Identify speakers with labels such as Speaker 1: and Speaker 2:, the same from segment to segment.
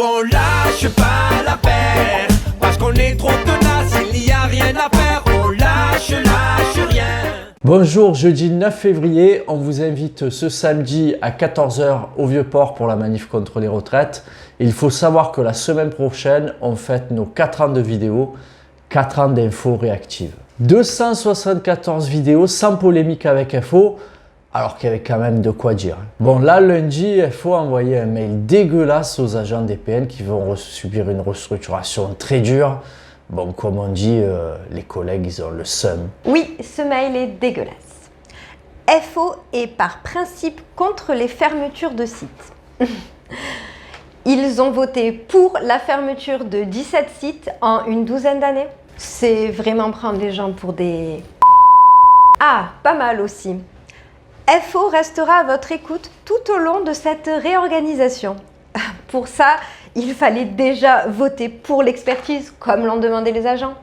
Speaker 1: on lâche pas l'affaire, parce qu'on est trop tenace, il n'y a rien à faire, on lâche rien.
Speaker 2: Bonjour, jeudi 9 février, on vous invite ce samedi à 14 h au Vieux-Port pour la manif contre les retraites. Il faut savoir que la semaine prochaine, on fête nos 4 ans de vidéos, 4 ans d'infos réactives. 274 vidéos sans polémique avec FO, alors qu'il y avait quand même de quoi dire. Bon, là, lundi, FO a envoyé un mail dégueulasse aux agents DPN qui vont subir une restructuration très dure. Bon, comme on dit, les collègues, ils ont le seum.
Speaker 3: Oui, ce mail est dégueulasse. FO est par principe contre les fermetures de sites. Ils ont voté pour la fermeture de 17 sites en une douzaine d'années. C'est vraiment prendre les gens pour des... Ah, pas mal aussi. FO restera à votre écoute tout au long de cette réorganisation. Pour ça, il fallait déjà voter pour l'expertise, comme l'ont demandé les agents.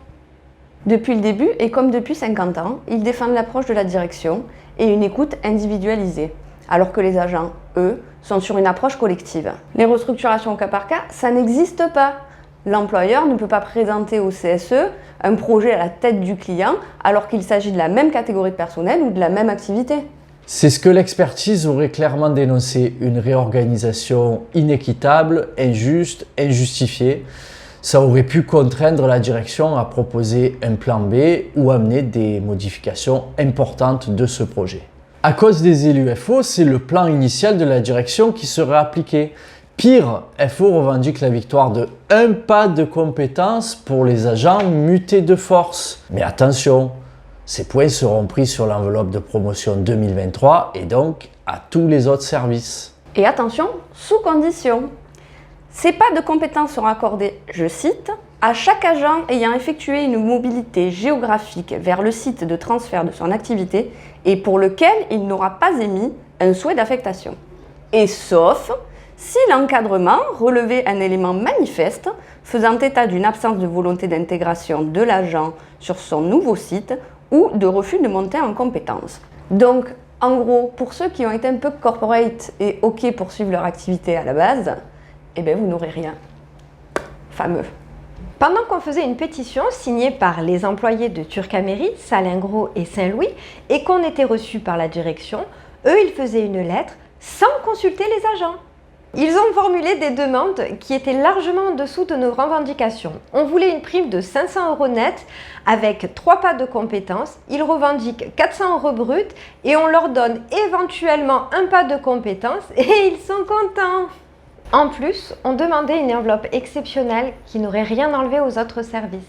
Speaker 4: Depuis le début, et comme depuis 50 ans, ils défendent l'approche de la direction et une écoute individualisée, alors que les agents, eux, sont sur une approche collective. Les restructurations au cas par cas, ça n'existe pas. L'employeur ne peut pas présenter au CSE un projet à la tête du client, alors qu'il s'agit de la même catégorie de personnel ou de la même activité.
Speaker 2: C'est ce que l'expertise aurait clairement dénoncé, une réorganisation inéquitable, injuste, injustifiée. Ça aurait pu contraindre la direction à proposer un plan B ou amener des modifications importantes de ce projet. À cause des élus FO, c'est le plan initial de la direction qui serait appliqué. Pire, FO revendique la victoire de un pas de compétence pour les agents mutés de force. Mais attention, ces points seront pris sur l'enveloppe de promotion 2023 et donc à tous les autres services.
Speaker 4: Et attention, sous condition. Ces pas de compétences seront accordés, je cite, à chaque agent ayant effectué une mobilité géographique vers le site de transfert de son activité et pour lequel il n'aura pas émis un souhait d'affectation. Et sauf si l'encadrement relevait un élément manifeste faisant état d'une absence de volonté d'intégration de l'agent sur son nouveau site ou de refus de monter en compétence. Donc, en gros, pour ceux qui ont été un peu corporate et OK pour suivre leur activité à la base, eh bien, vous n'aurez rien. Fameux.
Speaker 3: Pendant qu'on faisait une pétition signée par les employés de Turcaméry, Salingros et Saint-Louis et qu'on était reçus par la direction, eux, ils faisaient une lettre sans consulter les agents. Ils ont formulé des demandes qui étaient largement en dessous de nos revendications. On voulait une prime de 500 € net avec 3 pas de compétences. Ils revendiquent 400 € brut et on leur donne éventuellement un pas de compétences et ils sont contents. En plus, on demandait une enveloppe exceptionnelle qui n'aurait rien enlevé aux autres services.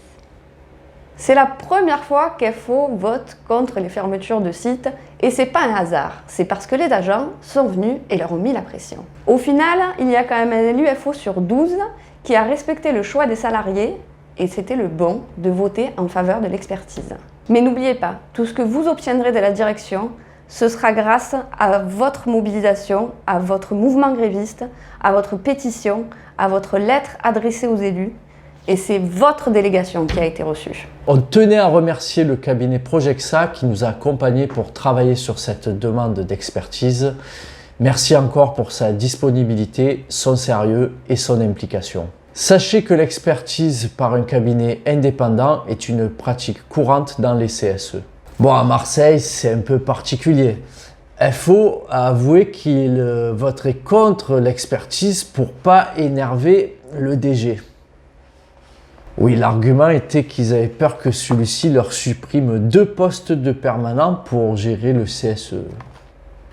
Speaker 4: C'est la première fois qu'FO vote contre les fermetures de sites et c'est pas un hasard, c'est parce que les agents sont venus et leur ont mis la pression. Au final, il y a quand même un élu FO sur 12 qui a respecté le choix des salariés et c'était le bon de voter en faveur de l'expertise. Mais n'oubliez pas, tout ce que vous obtiendrez de la direction, ce sera grâce à votre mobilisation, à votre mouvement gréviste, à votre pétition, à votre lettre adressée aux élus. Et c'est votre délégation qui a été reçue.
Speaker 2: On tenait à remercier le cabinet Projexa qui nous a accompagnés pour travailler sur cette demande d'expertise. Merci encore pour sa disponibilité, son sérieux et son implication. Sachez que l'expertise par un cabinet indépendant est une pratique courante dans les CSE. Bon, à Marseille, c'est un peu particulier. FO a avoué qu'il voterait contre l'expertise pour pas énerver le DG. Oui, l'argument était qu'ils avaient peur que celui-ci leur supprime 2 postes de permanents pour gérer le CSE.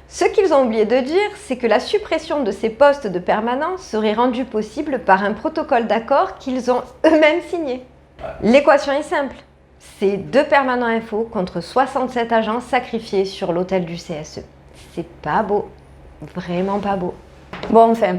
Speaker 3: Ce qu'ils ont oublié de dire, c'est que la suppression de ces postes de permanents serait rendue possible par un protocole d'accord qu'ils ont eux-mêmes signé. L'équation est simple. C'est 2 permanents FO contre 67 agents sacrifiés sur l'autel du CSE. C'est pas beau. Vraiment pas beau.
Speaker 4: Bon, enfin.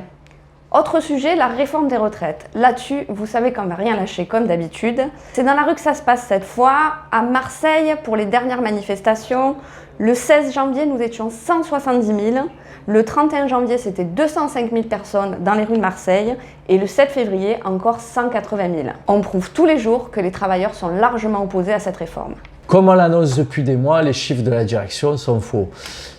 Speaker 4: Autre sujet, la réforme des retraites. Là-dessus, vous savez qu'on va rien lâcher comme d'habitude. C'est dans la rue que ça se passe cette fois. À Marseille, pour les dernières manifestations, le 16 janvier, nous étions 170 000. Le 31 janvier, c'était 205 000 personnes dans les rues de Marseille. Et le 7 février, encore 180 000. On prouve tous les jours que les travailleurs sont largement opposés à cette réforme.
Speaker 2: Comme on l'annonce depuis des mois, les chiffres de la direction sont faux.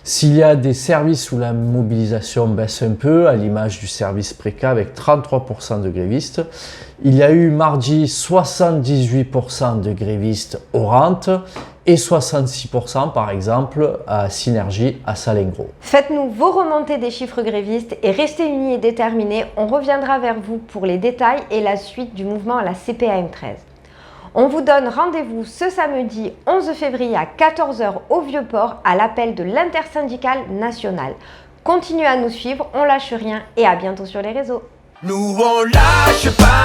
Speaker 2: S'il y a des services où la mobilisation baisse un peu, à l'image du service préca avec 33% de grévistes, il y a eu mardi 78% de grévistes Orantes et 66% par exemple à Synergie à Salengro.
Speaker 3: Faites-nous vos remontées des chiffres grévistes et restez unis et déterminés. On reviendra vers vous pour les détails et la suite du mouvement à la CPAM 13. On vous donne rendez-vous ce samedi 11 février à 14 h au Vieux-Port à l'appel de l'intersyndicale nationale. Continuez à nous suivre, on lâche rien et à bientôt sur les réseaux.
Speaker 1: Nous on lâche pas.